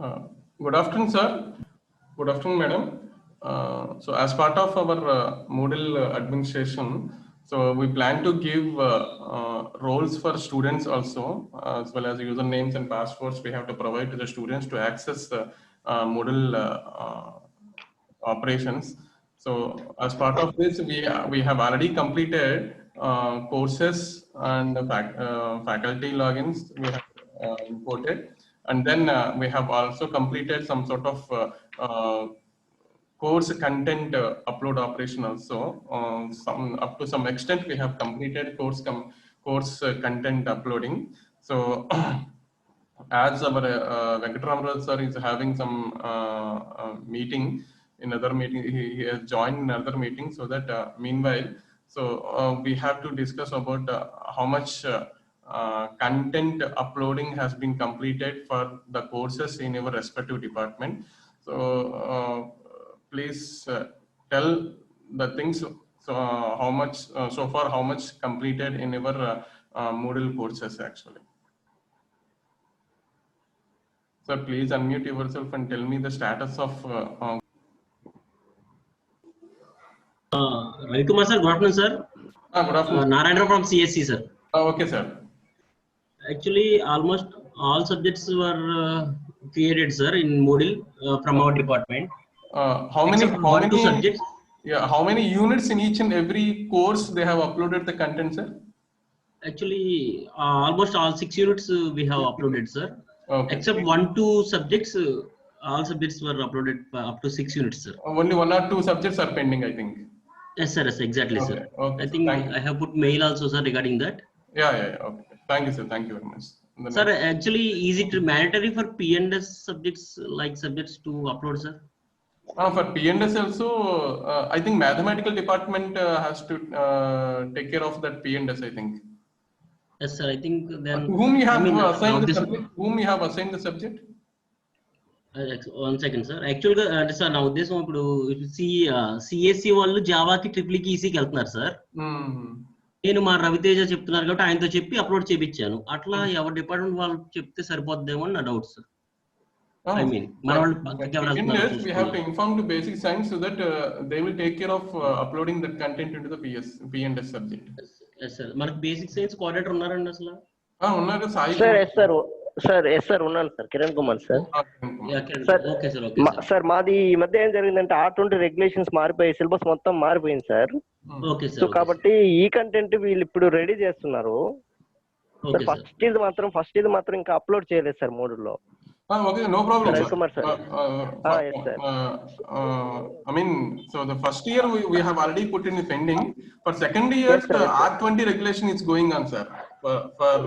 Uh, Good afternoon, sir. Good afternoon, madam. So, as part of our Moodle administration, so we plan to give roles for students also, as well as usernames and passwords we have to provide to the students to access Moodle operations. So, as part of this, we have already completed courses and faculty logins we have imported, and then we have also completed some sort of course content upload operation also. Some up to some extent we have completed course content uploading. So as our Venkatramaraj sir is having some meeting in other meeting, he has joined in another meeting, so that meanwhile, so we have to discuss about how much content uploading has been completed for the courses in your respective department. So please tell the things. So how much so far, how much completed in your Moodle courses actually. Sir, please unmute yourself and tell me the status of. Ravi Kumar sir, good afternoon, sir. Good afternoon. Narayana from CSC, sir. Okay, sir. Actually, almost all subjects were created, sir, in Moodle from our department. How many subjects? Yeah, how many units in each and every course they have uploaded the content, sir? Actually, almost all 6 units we have uploaded, sir. Okay. Except 1-2 subjects, all subjects were uploaded up to 6 units, sir. Only 1 or 2 subjects are pending, I think. Yes, sir. Yes, exactly, Okay. sir. Okay, I think I have put mail also, sir, regarding that. Yeah. Okay. Thank you, sir. Thank you very much. Sir, actually, is it mandatory for P&S subjects, like subjects, to upload, sir? For P&S also, I think mathematical department has to take care of that P&S, I think. Yes, sir. I think then. Whom you have assigned the subject? Whom you have assigned the subject? 1 second, sir. Actually, sir, నా ఉద్దేశం ఇప్పుడు CSC వాళ్ళు జావాకి triple ఈసీకి వెళ్తున్నారు, sir. నేను మా రవితేజ చెప్తున్నారు కాబట్టి ఆయనతో చెప్పి అప్లోడ్ చేయించాను. అట్లా ఎవరి డిపార్ట్మెంట్ వాళ్ళు చెప్తే సరిపోద్దేమో అని నా doubt, sir. I mean, we have to inform to basic science so that they will take care of uploading that content into the P&S subject. Yes, sir. మనకి బేసిక్ సైన్స్ కోఆర్డినేటర్ ఉన్నారండి అసలు? ఉన్నారు Sai. Sir ఉన్నాను sir, Kiran Kumar sir. Sir మాది ఈ మధ్య ఏం జరిగిందంటే R20 రెగ్యులేషన్స్ మారిపోయి సిలబస్ మొత్తం మారిపోయింది సార్. సో కాబట్టి ఈ కంటెంట్ వీళ్ళు ఇప్పుడు రెడీ చేస్తున్నారు. ఫస్ట్ ఇది మాత్రం ఇంకా అప్లోడ్ చేయలేదు సార్ మోడల్లో. Okay, no problem. Kumar, sir. Yes, sir. I mean, so the first year we have already put in the pending. For second year, yes, the R20 regulation is going on, sir. For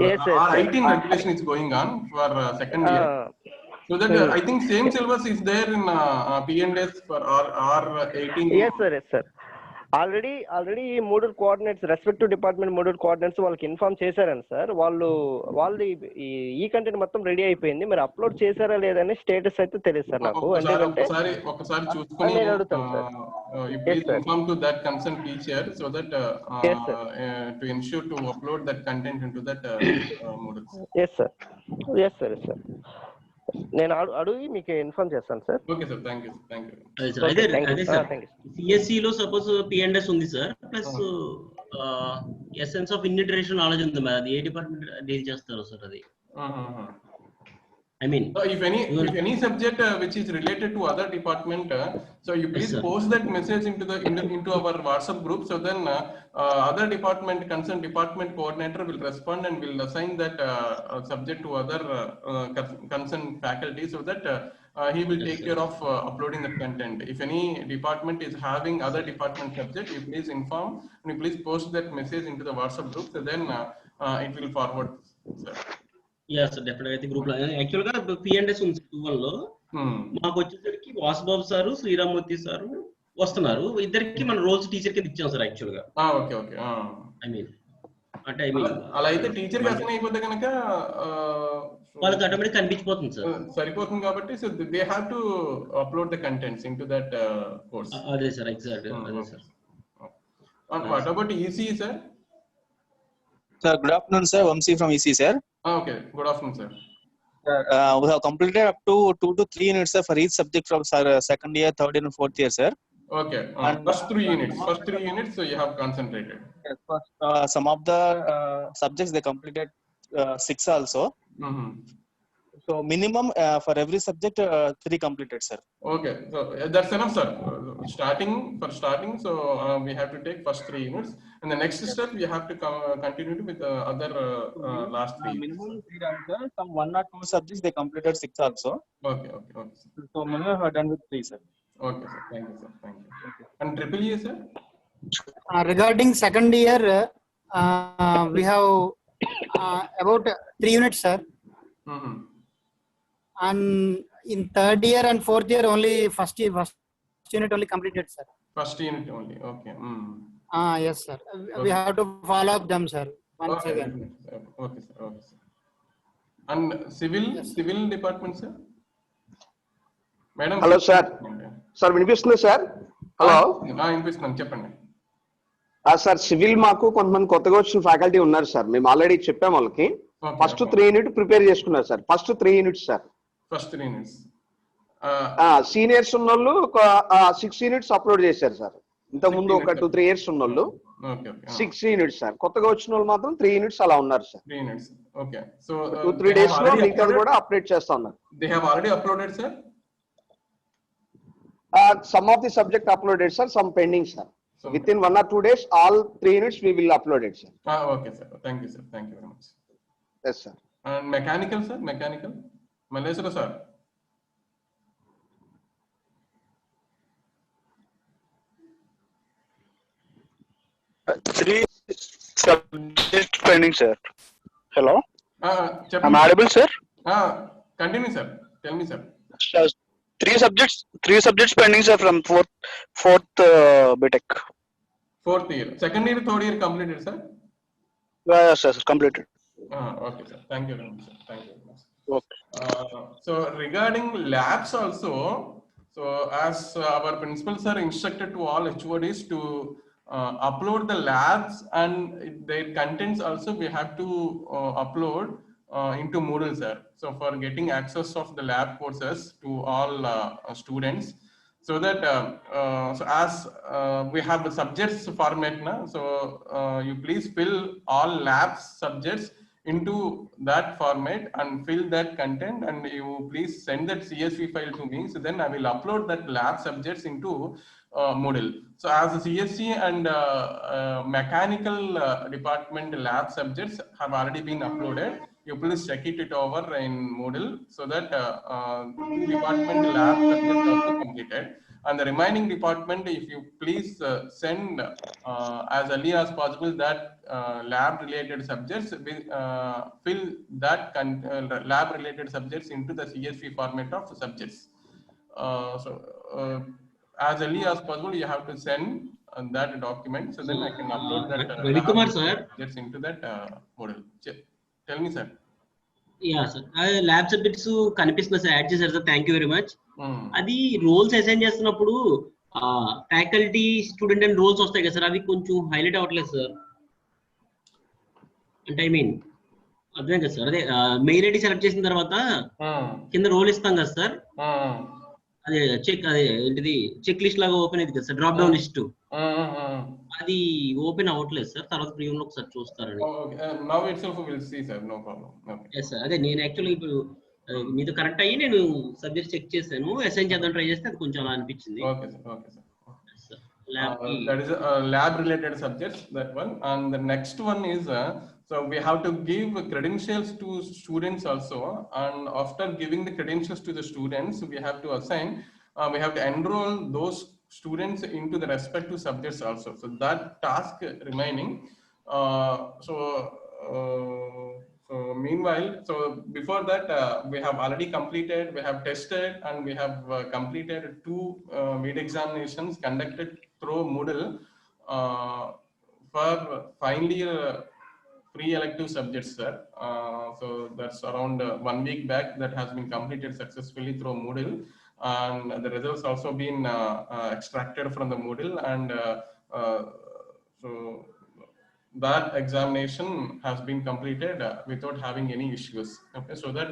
yes, R18 regulation is going on for second year. So that I think same syllabus is there in P&S for R18. Yes, sir. Already ఈ model coordinates respective department model coordinates వాళ్ళకి inform చేశారండి sir. వాళ్ళది ఈ content మొత్తం ready అయిపోయింది, మరి upload చేశారా లేదని స్టేటస్ అయితే తెలియదు సార్ నాకు. ఎందుకంటే ఒకసారి చూసుకొని నేను అడుగుతాను sir. inform to that concerned teacher so that to ensure to upload that content into that module. Yes, sir. నేను అడిగి మీకు ఇన్ఫార్మ్ చేస్తాను sir. Okay sir, thank you. CSC లో సపోజ్ P&S ఉంది sir, plus essence of integration knowledge ఉంది, మరి అది ఏ డిపార్ట్మెంట్ డీల్ చేస్తారు సార్? అది I mean, if any subject which is related to other department, so you please post that message into our WhatsApp group, so then other concerned department coordinator will respond and will assign that subject to other concerned faculty, so that he will take care of uploading the content. If any department is having other department subject, you please inform and you please post that message into the WhatsApp group, so then it will forward, sir. Yes, definitely. అయితే group లో actual గా P&S ఉంది 21 లో. మాకు వచ్చేసరికి Vasubabu sir, Sriramurthy sir వస్తున్నారు. ఇద్దరికి మన రోల్స్ టీచర్ కింద ఇచ్చాం సార్ యాక్చువల్ గా. ఓకే. I mean అలా అయితే టీచర్ కి అసైన్ అయిపోతే కనుక వాళ్ళకి ఆటోమేటిక్ కనిపించిపోతుంది సార్. సరిపోతుంది కాబట్టి so they have to upload the contents into that course. అదే సార్, ఎగ్జాక్ట్ అదే sir. What about EC, sir? Sir, good afternoon, sir. Vamsi from EC, sir. Okay, good afternoon, sir. We have completed up to 2 to 3 units, sir, for each subject from second year, third year, and fourth year, sir. Okay. And First 3 units. First 3 units, so you have concentrated. yes, first, some of the subjects they completed 6 also. Mm-hmm. So minimum for every subject 3 completed, sir. Okay, so that's enough, sir. Starting, so we have to take first 3 units, and the next step we have to continue with the other last 3 units. Minimum 3 done, sir. Some 1 or 2 subjects they completed 6 also. Okay, sir. So minimum have done with 3, sir. Okay, sir. Thank you, sir. Thank you. And triple E, sir? Regarding second year, we have about 3 units, sir. Mm-hmm. And in third year and fourth year, only first unit only completed, sir. First unit only. Okay. Yes, sir. Okay. We have to follow up them, sir. Once Okay, again. definitely. Okay, sir. Okay, sir. And civil department, sir? Madam. Hello, sir. Sir, వినిపిస్తుంది sir? Hello. వినిపిస్తున్నాను, చెప్పండి. Sir civil మాకు కొంతమంది కొత్తగా వచ్చిన faculty ఉన్నారు sir. మేము already చెప్పాం వాళ్ళకి. ఫస్ట్ 3 యూనిట్ ప్రిపేర్ చేసుకున్నారు sir. First 3 units sir. First 3 units. Seniors ఉన్నోళ్ళు 6 యూనిట్స్ అప్లోడ్ చేశారు సార్. ఇంతకు ముందు ఒక 2-3 ఇయర్స్ ఉన్నోళ్ళు 6 యూనిట్స్ సార్. కొత్తగా వచ్చిన వాళ్ళు మాత్రం 3 యూనిట్స్ అలా ఉన్నారు sir. 3 units. Okay. So 2-3 days లో మిగతాది కూడా అప్డేట్ చేస్తా ఉన్నారు. They have already uploaded sir? Some of the subject uploaded, sir. Some pending, sir. So within 1 or 2 days, all 3 units we will upload it, sir. Okay, sir. Thank you, sir. Thank you very much. Yes, sir. And mechanical, sir? Mechanical? Maleswara, sir? Three subjects pending, sir. Hello? I'm audible, audible, sir? Continue, sir. Tell me, sir. Three subjects pending, sir, from fourth BTech. Fourth year. Second year, third year completed, sir? Yes, sir, completed. Okay, sir. Thank you very much, sir. Thank you very much. Okay. So regarding labs also, so as our principals are instructed to all HODs to upload the labs and their contents also we have to upload into Moodle, sir. So for getting access of the lab courses to all students, so that so as we have the subjects format now, so you please fill all labs subjects into that format and fill that content, and you please send that CSV file to me. So then I will upload that lab subjects into Moodle. So as the CSC and mechanical department lab subjects have already been uploaded, you please check it over in Moodle, so that department lab subjects also completed. And the remaining department, if you please send as early as possible that lab related subjects, fill that lab related subjects into the CSV format of the subjects. As early as possible, you have to send that document, so then I can upload that subjects into that model. Tell me, sir. Yeah, sir. Lab subjects కనిపిస్తుంది sir, add చేశారు sir. Thank you very much. అది roles assign చేస్తున్నప్పుడు faculty student and roles వస్తాయి కదా sir, అవి కొంచెం highlight అవ్వట్లేదు sir. అంటే ఐ మీన్ అర్థం కదా సార్, అదే మెయిల్ ఐడి సెలెక్ట్ చేసిన తర్వాత కింద రోల్ ఇస్తాం కదా సార్, అదే ఏంటిది చెక్ లిస్ట్ లాగా ఓపెన్ అయింది కదా సార్, డ్రాప్ డౌన్ లిస్ట్, అది ఓపెన్ అవ్వట్లేదు సార్. తర్వాత ప్రీమియం లో ఒకసారి చూస్తారని. Now itself we will see, sir. No problem. Okay. Yes, sir. అదే నేను యాక్చువల్లీ ఇప్పుడు మీతో కనెక్ట్ అయ్యి నేను సబ్జెక్ట్ చెక్ చేశాను, అసైన్ చేద్దాం ట్రై చేస్తే అది కొంచెం అలా అనిపించింది. Okay, sir. Okay, sir. That is lab related subjects, that one. And the next one is so we have to give credentials to students also, and after giving the credentials to the students, we have to assign, we have to enroll those students into the respective subjects also. So that task remaining. So meanwhile, so before that, we have already completed, we have tested, and we have completed 2 mid examinations conducted through Moodle for final year pre-elective subjects, sir. So that's around 1 week back that has been completed successfully through Moodle, and the results also been extracted from the Moodle, and so that examination has been completed without having any issues. Okay, so that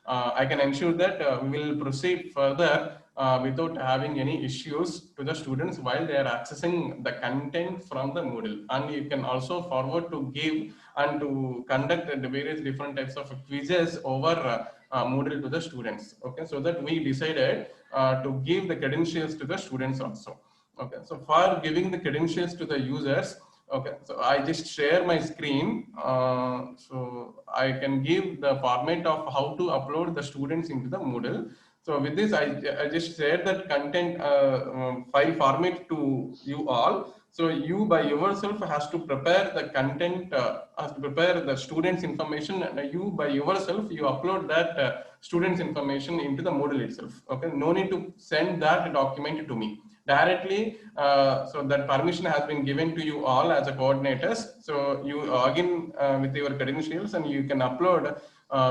I can ensure that we will proceed further without having any issues to the students while they are accessing the content from the Moodle. And you can also forward to give and to conduct the various different types of quizzes over Moodle to the students. Okay, so that we decided to give the credentials to the students also. Okay, so for giving the credentials to the users, okay, so I just share my screen. So I can give the format of how to upload the students into the Moodle. So with this, I just share that content file format to you all. So you by yourself has to prepare the content, has to prepare the students' information, and you by yourself, you upload that students' information into the Moodle itself. Okay, no need to send that document to me directly. So that permission has been given to you all as a coordinators. So you log in with your credentials and you can upload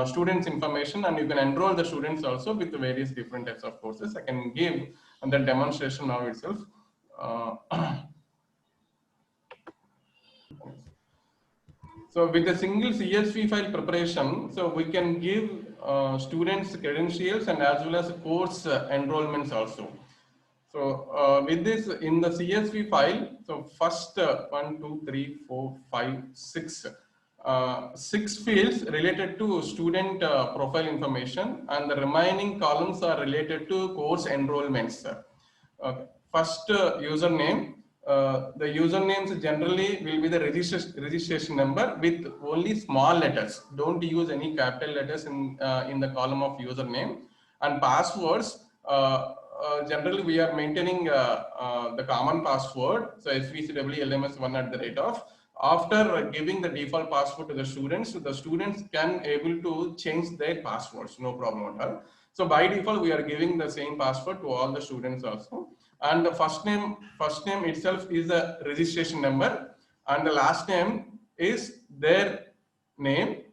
students information, and you can enroll the students also with the various different types of courses. I can give the demonstration now itself. So with a single CSV file preparation, so we can give students credentials and as well as course enrollments also. So with this in the CSV file, so first 1, 2, 3, 4, 5, 6, 6 fields related to student profile information, and the remaining columns are related to course enrollments. First username. The usernames generally will be the registration number with only small letters. Don't use any capital letters in the column of username. And passwords, generally we are maintaining the common password. So svcwlms1 @ after giving the default password to the students can able to change their passwords, no problem at all. So by default, we are giving the same password to all the students also. And the first name itself is a registration number, and the last name is their name.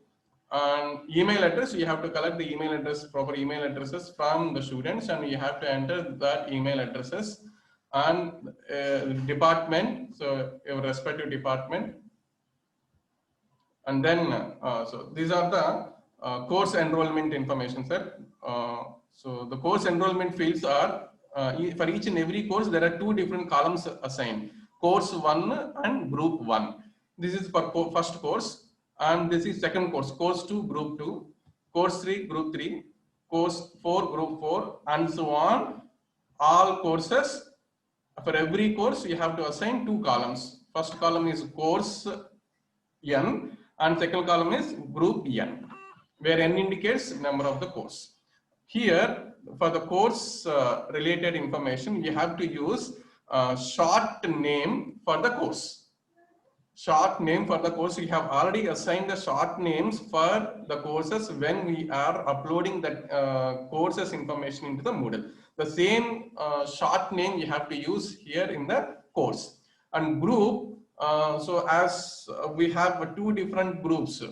And email address, you have to collect the email address, proper email addresses from the students, and you have to enter that email addresses. And department, so your respective department. And then, so these are the course enrollment information, sir. So the course enrollment fields are, for each and every course, there are 2 different columns assigned. Course 1 and group 1. This is for first course, and this is second course, course 2, group 2, course 3, group 3, course 4, group 4, and so on. All courses, for every course, you have to assign 2 columns. First column is course N, and second column is group N, where N indicates number of the course. Here, for the course related information, you have to use short name for the course. Short name for the course, we have already assigned the short names for the courses when we are uploading that courses information into the Moodle. The same short name you have to use here in the course. And group, so as we have 2 different groups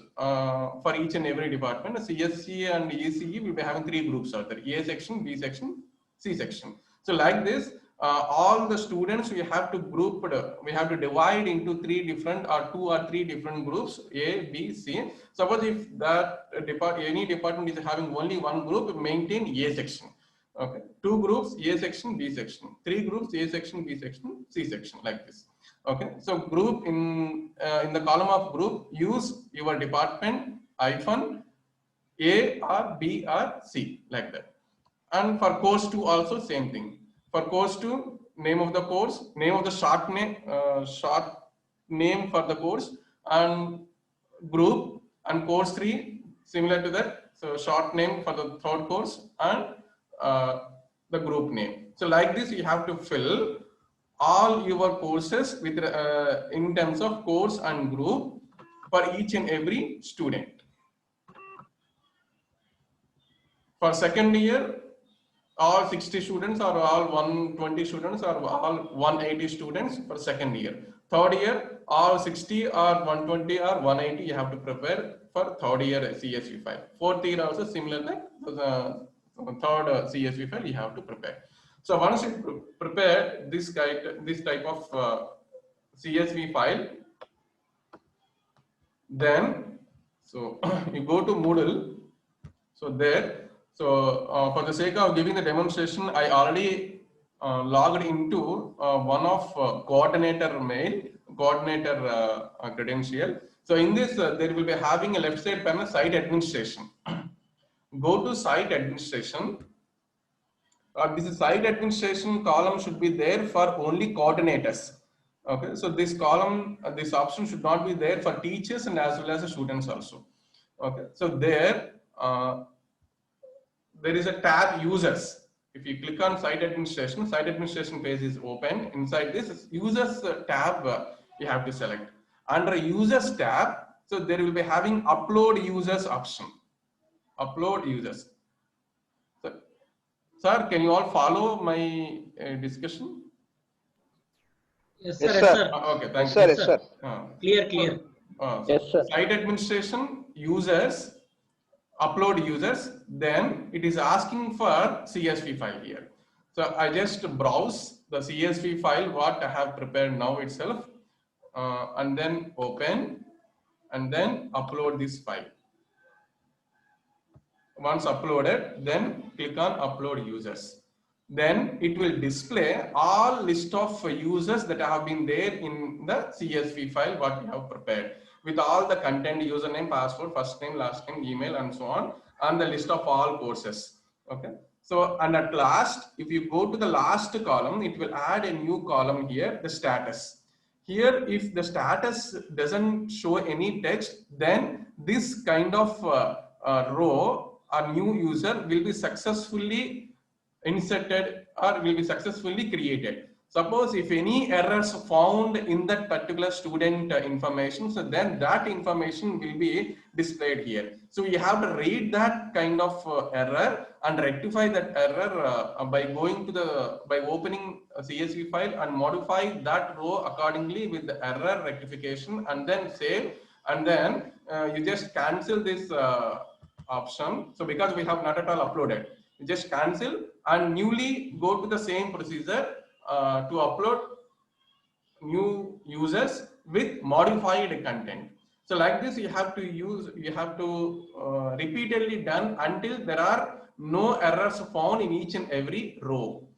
for each and every department, CSC and ECE will be having 3 groups out there: A section, B section, C section. So like this, all the students we have to group, we have to divide into 3 different or 2 or 3 different groups, A, B, C. Suppose if that any department is having only 1 group, maintain A section. Okay, 2 groups, A section, B section, 3 groups, A section, B section, C section, like this. Okay, so group in the column of group, use your department hyphen A or B or C, like that. And for course 2 also same thing. For course 2, name of the course, name of the short name for the course, and group. And course 3 similar to that, so short name for the third course and the group name. So like this, you have to fill all your courses with in terms of course and group for each and every student. For second year, all 60 students or all 120 students or all 180 students for second year. Third year, all 60 or 120 or 180 you have to prepare for third year CSV file. Fourth year also similarly, the third CSV file you have to prepare. So once you prepare this type of CSV file, then so you go to Moodle. So there, so for the sake of giving the demonstration, I already logged into one of coordinator mail, coordinator credential. So in this, there will be having a left side panel site administration. Go to site administration. This site administration column should be there for only coordinators. Okay, so this column, this option should not be there for teachers and as well as the students also. Okay, so there is a tab users. If you click on site administration page is open. Inside this users tab, you have to select. Under users tab, so there will be having upload users option. Upload users. So, sir, can you all follow my discussion? Yes, Yes, sir. sir. Yes, sir. Okay, thank Yes, you. sir. Yes, sir. Clear. Yes, sir. Site administration users, upload users, then it is asking for CSV file here. So I just browse the CSV file what I have prepared now itself, and then open and then upload this file. Once uploaded, then click on upload users. Then it will display all list of users that have been there in the CSV file what we have prepared with all the content, username, password, first name, last name, email, and so on, and the list of all courses. Okay. So, and at last, if you go to the last column, it will add a new column here, the status. Here, if the status doesn't show any text, then this kind of row, a new user will be successfully inserted or will be successfully created. Suppose if any errors found in that particular student information, so then that information will be displayed here. So you have to read that kind of error and rectify that error by going to by opening a CSV file and modify that row accordingly with the error rectification and then save, and then you just cancel this option. So because we have not at all uploaded, you just cancel and newly go to the same procedure to upload new users with modified content. So like this you have to repeatedly done until there are no errors found in each and every row.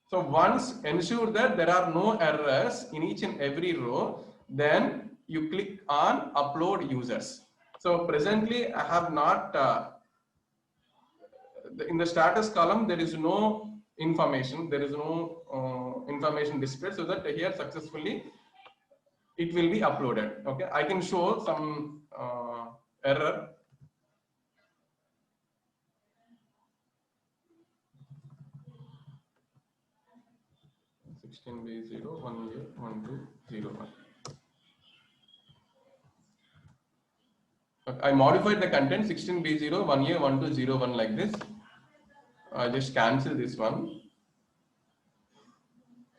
So once ensure that there are no errors in each and every row, then you click on upload users. So presently I have not, in the status column, there is no information, there is no information displayed, so that here successfully it will be uploaded. Okay, I can show some error. I modified the content 16B0 1A 1201 like this. I just cancel this one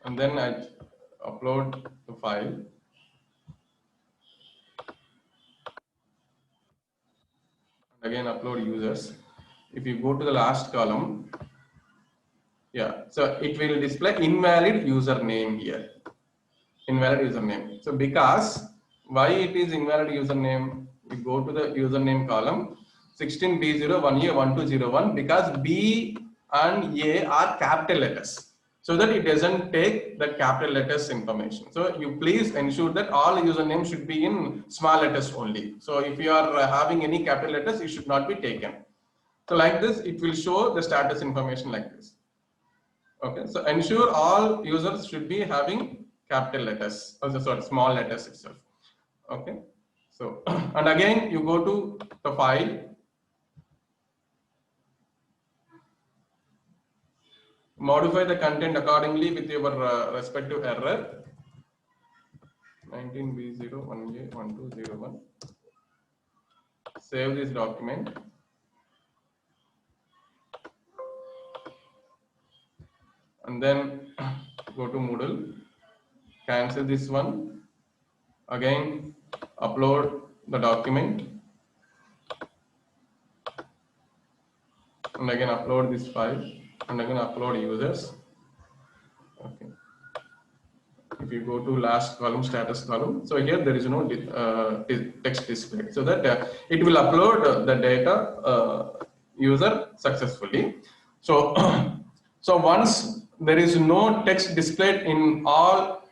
and then I upload the file. Again upload users. If you go to the last column, yeah, so it will display invalid username here. Invalid username. So because why it is invalid username, we go to the username column 16B0 1A 1201 because B and A are capital letters, so that it doesn't take the capital letters information. So you please ensure that all usernames should be in small letters only. So if you are having any capital letters, it should not be taken. So like this, it will show the status information like this. Okay, so ensure all users should be having capital letters, sorry, small letters itself. Okay, so and again you go to the file, modify the content accordingly with your respective error. 19B0 1A 1201. Save this document. And then go to Moodle, cancel this one, again upload the document, and again upload this file, and again upload users. Okay. if you go to last column, status column, so here there is no text display, so that it will upload the data user successfully. So so once there is no text displayed in all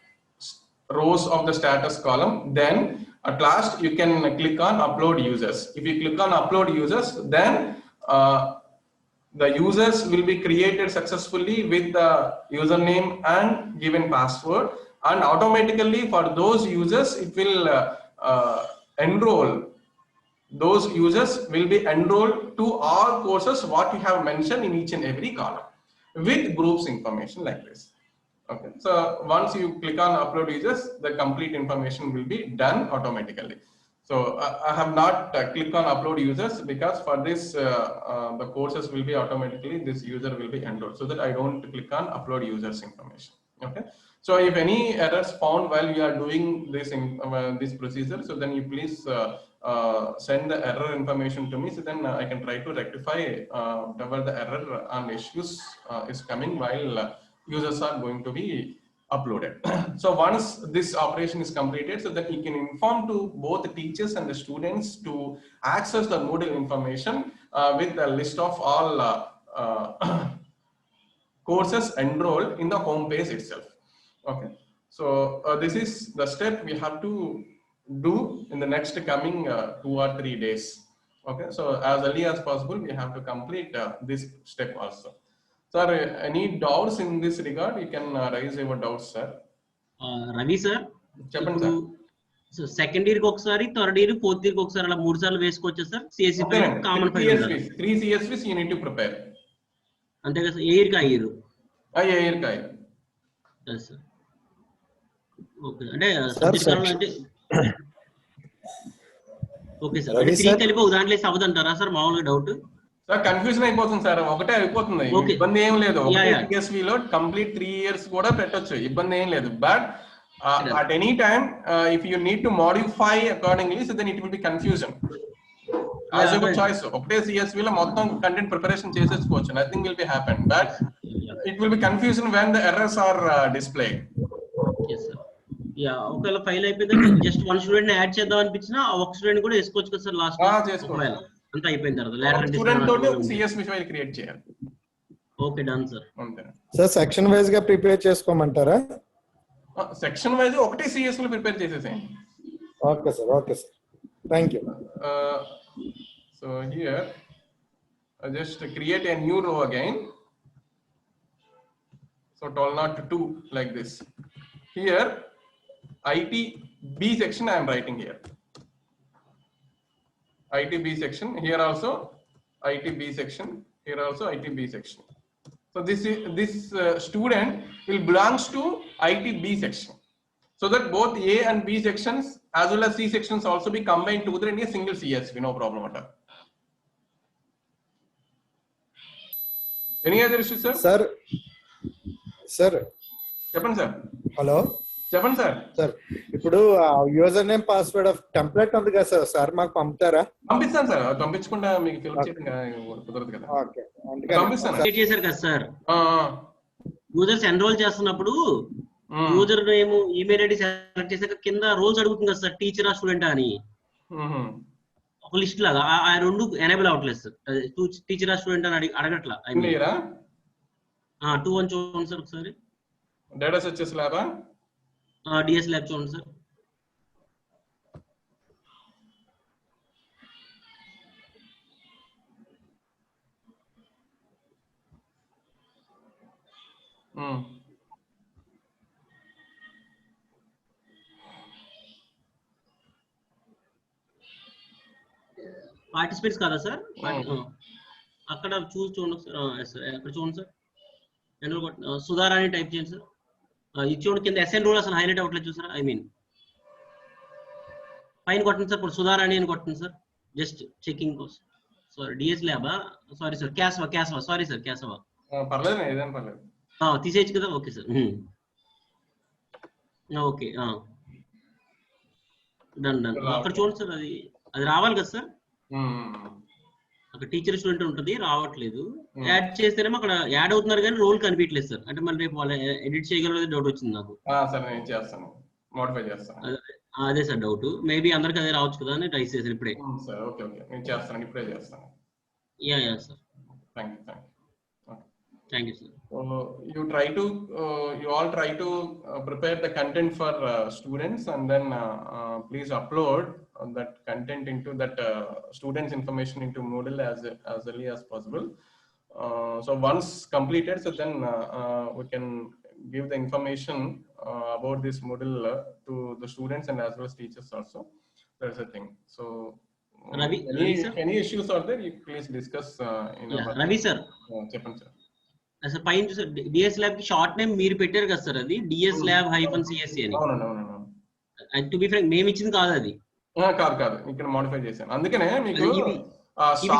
rows of the status column, then at last you can click on upload users. If you click on upload users, then the users will be created successfully with the username and given password, and automatically for those users it will enroll. Those users will be enrolled to all courses what you have mentioned in each and every column with groups information like this. Okay, so once you click on upload users, the complete information will be done automatically. So I have not clicked on upload users because for this the courses will be automatically, this user will be enrolled, so that I don't click on upload users information. Okay, so if any errors found while you are doing this in this procedure, so then you please send the error information to me, so then I can try to rectify whatever the error and issues is coming while users are going to be uploaded. So once this operation is completed, so that you can inform to both the teachers and the students to access the Moodle information with the list of all courses enrolled in the home page itself. Okay, so this is the step we have to do in the next coming 2 or 3 days. Okay, so as early as possible we have to complete this step also. Sir, any doubts in this regard? You can raise your doubts, sir. Ravi sir, చెప్పండి sir second year కి ఒకసారి, third year, fourth year కి ఒకసారి అలా 3 సార్లు వేసుకోవచ్చా sir? CSC file common file 3 CSVs you need to prepare. అంతే కదా సార్? ఏ ఇయర్ కి ఆ ఇయర్? ఏ ఇయర్ కి ఆ ఇయర్. సార్ ఓకే, అంటే సబ్జెక్ట్ కాలం అంటే ఓకే సార్, అంటే 3 కలిపి ఒక దాంట్లో అవ్వదు అంటారా సార్? మామూలుగా డౌట్ సార్, కన్ఫ్యూజన్ అయిపోతుంది సార్, ఒకటే అయిపోతుంది, ఇబ్బంది ఏం లేదు. CSV లో కంప్లీట్ 3 years కూడా పెట్టొచ్చు, ఇబ్బంది ఏం లేదు. But at any time if you need to modify accordingly, so then it will be confusion. As your choice, ఒకటే CSV లో మొత్తం కంటెంట్ ప్రిపరేషన్ చేసేసుకోవచ్చు, nothing will be happen, but it will be confusion when the errors are displayed. yes sir. Yeah, ఒకవేళ file అయిపోయింది just one student ని add చేద్దాం అనిపించినా ఒక స్టూడెంట్ కూడా వేసుకోవచ్చు కదా సార్ లాస్ట్? చేసుకోవచ్చు. అంతా అయిపోయిన తర్వాత లేటర్ స్టూడెంట్ తోటి ఒక CSV ఫైల్ క్రియేట్ చేయాలి. Okay, done sir. అంతే సార్. సెక్షన్ వైజ్ గా ప్రిపేర్ చేసుకోమంటారా? సెక్షన్ వైజ్ ఒకటే CSV లో ప్రిపేర్ చేసేసేయండి. Okay sir, okay sir, thank you. So here just create a new row again. So 1202 like this. Here IT B section I am writing here. IT B section, here also IT B section, here also IT B section. So this student will belongs to IT B section, so that both A and B sections as well as C sections also be combined together in a single CSV, no problem at all. Any other issue, sir? Sir చెప్పండి sir. Hello, చెప్పండి sir. Sir ఇప్పుడు user name password of template ఉంది కదా sir, sir మాకు పంపుతారా? పంపిస్తాను sir, పంపించకుండా మీకు fill చేయడం కుదరదు కదా. ఓకే, పంపిస్తాను. క్రియేట్ చేశారు కదా సార్, యూజర్స్ ఎన్రోల్ చేస్తున్నప్పుడు user name email ID select చేశాక కింద రోల్స్ అడుగుతుంది కదా సార్, టీచరా స్టూడెంటా అని ఒక లిస్ట్ లాగా. ఆ రెండు ఎనేబుల్ అవ్వట్లేదు సార్, టీచరా స్టూడెంట్ అని అడగట్లా. ఐ మీన్ 2 అని చూడండి సార్ ఒకసారి. డేటా సర్చెస్ ల్యాబా? డిఎస్ ల్యాబ్ చూడండి సార్. పార్టిసిపేట్స్ కాదా సార్? అక్కడ చూడండి సార్, అక్కడ చూడండి సార్, సుధారా అని టైప్ చేయండి సార్. ఇది చూడండి, కింద ఎస్ఎన్ రోల్ అసలు హైలైట్ అవ్వట్లేదు చూసారా? ఐ మీన్ పైన కొట్టండి సార్, ఇప్పుడు సుధారా అని కొట్టండి సార్, జస్ట్ చెకింగ్ కోసం. సారీ, డిఎస్ ల్యాబా? Sorry sir, cassava sorry sir, cassava. పర్లేదు, ఏదైనా పర్లేదు. తీసేయచ్చు కదా? Okay sir, okay, done. అక్కడ చూడండి సార్, అది రావాలి కదా సార్? అక్కడ టీచర్ స్టూడెంట్ ఉంటుంది రావట్లేదు. యాడ్ చేస్తేనేమో అక్కడ యాడ్ అవుతున్నారు కానీ రోల్ కనిపించలేదు సార్. అంటే మళ్ళీ రేపు వాళ్ళు ఎడిట్ చేయగలరు డౌట్ వచ్చింది నాకు. సరే నేను చేస్తాను, మోడిఫై చేస్తాను. అదే సార్ డౌట్. మేబీ అందరికి అదే రావచ్చు కదా అని ట్రై చేశాను ఇప్పుడే. సార్ ఓకే నేను చేస్తాను, ఇప్పుడే చేస్తాను. Yeah sir. Thank you sir. You all try to prepare the content for students, and then please upload that content into that students information into Moodle as early as possible. So once completed, so then we can give the information about this Moodle to the students and as well as teachers also. That's the thing. So Ravi, any issues are there, you please discuss Ravi sir. Cheppan sir. Sir పైన చూసారు DS lab కి short name మీరు పెట్టారు కదా sir, అది DS lab -CSE అని. And to be frank మేము ఇచ్చింది కాదు అది. కాదు ఇక్కడ మోడిఫై చేశాను, అందుకనే మీకు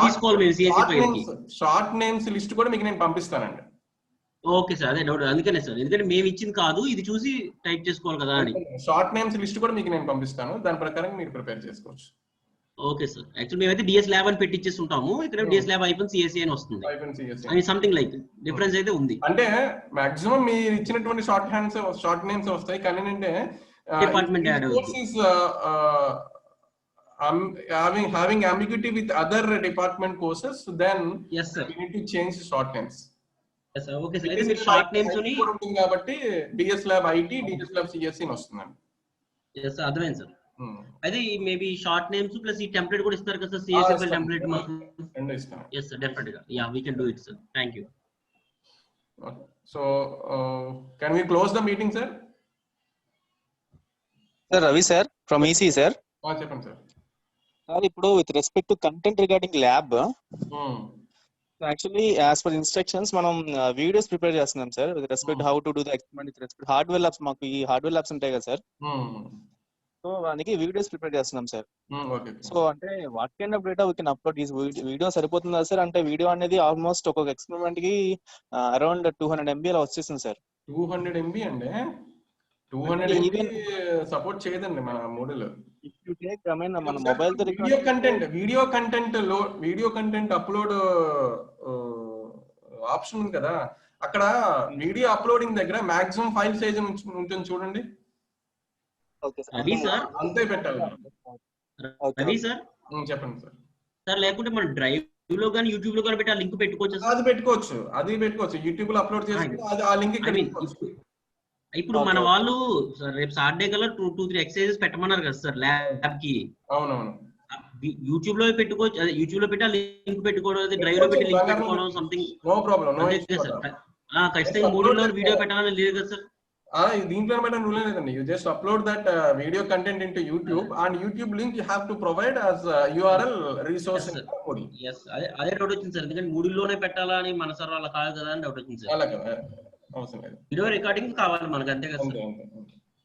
తీసుకోవాలి మేము CSE ఫైల్ కి. షార్ట్ నేమ్స్ లిస్ట్ కూడా మీకు నేను పంపిస్తానండి. ఓకే సార్, అదే డౌట్ అందుకనే సార్, ఎందుకంటే మేము ఇచ్చింది కాదు, ఇది చూసి టైప్ చేసుకోవాలి కదా అని. షార్ట్ నేమ్స్ లిస్ట్ కూడా మీకు నేను పంపిస్తాను, దాని ప్రకారం మీరు ప్రిపేర్ చేసుకోవచ్చు. Okay sir. యాక్చువల్లీ మేమైతే డిఎస్ ల్యాబ్ అని పెట్టించేసి ఉంటాము, ఇక్కడ డిఎస్ ల్యాబ్ -CSE అని వస్తుంది. అది సంథింగ్ లైక్ డిఫరెన్స్ అయితే ఉంది. అంటే మాక్సిమం మీరు ఇచ్చినటువంటి షార్ట్ నేమ్స్ వస్తాయి, కానీ అంటే డిపార్ట్మెంట్ యాడ్ అవుతుంది. having ambiguity with other department courses, then yes sir, we need to change short names. yes sir. Okay sir, అయితే మీరు షార్ట్ నేమ్స్ ని ఉంటుంది కాబట్టి DS lab IT, DS lab CSE ని వస్తుందండి. yes sir, అర్థమైంది sir. అయితే మేబీ షార్ట్ నేమ్స్ ప్లస్ ఈ టెంప్లెట్ కూడా ఇస్తారు కదా సార్, CSFL టెంప్లెట్ మాకు. yes sir, definitely yeah, we can do it sir. Thank you. Okay. So can we close the meeting sir? Sir, Ravi sir from EC sir. చెప్పండి sir. Sir ఇప్పుడు with respect to content regarding lab, actually as per instructions మనం videos prepare చేస్తున్నాం sir with respect how to do the experiment with respect hardware labs. మాకు ఈ hardware labs ఉంటాయి కదా sir, so దానికి videos prepare చేస్తున్నాం sir. So అంటే what kind of data we can upload? Video సరిపోతుందా సార్? అంటే వీడియో అనేది ఆల్మోస్ట్ ఒక్కొక్క ఎక్స్పెరిమెంట్ కి అరౌండ్ 200 MB అలా వచ్చేసింది సార్. 200 MB అండి? 200 MB సపోర్ట్ చేయదండి మన మోడల్. మన మొబైల్ తో వీడియో కంటెంట్ అప్లోడ్ ఆప్షన్ ఉంది కదా, అక్కడ వీడియో అప్లోడింగ్ దగ్గర మాక్సిమం ఫైల్ సైజ్ ఉంటుంది చూడండి, అంతే పెట్టాలి. చెప్పండి సార్. సార్ లేకుంటే మన డ్రైవ్ లో కానీ యూట్యూబ్ లో కానీ పెట్టి ఆ లింక్ పెట్టుకోవచ్చు. అది పెట్టుకోవచ్చు యూట్యూబ్ లో అప్లోడ్ చేసి ఆ లింక్ ఇప్పుడు మన వాళ్ళు రేపు సాటర్డే కల్లా 2-3 ఎక్సర్సైజెస్ పెట్టమన్నారు కదా సార్ ల్యాబ్ కి. అవునవును, యూట్యూబ్ లో పెట్టుకోవచ్చు, అదే యూట్యూబ్ లో పెట్టి ఆ లింక్ పెట్టుకోవడం, డ్రైవ్ లో పెట్టి లింక్ పెట్టుకోవడం సంథింగ్. నో ప్రాబ్లం సార్ ఖచ్చితంగా 3 వీడియో పెట్టాలని లేదు కదా సార్. దీంట్లో మేడం రూల్ లేదండి. You just upload that video content into YouTube, and YouTube link you have to provide as URL resource. అదే డౌట్ వచ్చింది సార్, ఎందుకంటే 3లోనే పెట్టాలా అని మన సార్ వాళ్ళ కాదు కదా అని డౌట్ వచ్చింది సార్. అలా కదా, అవసరం లేదు, వీడియో రికార్డింగ్ కావాలి మనకు, అంతే కదా సార్.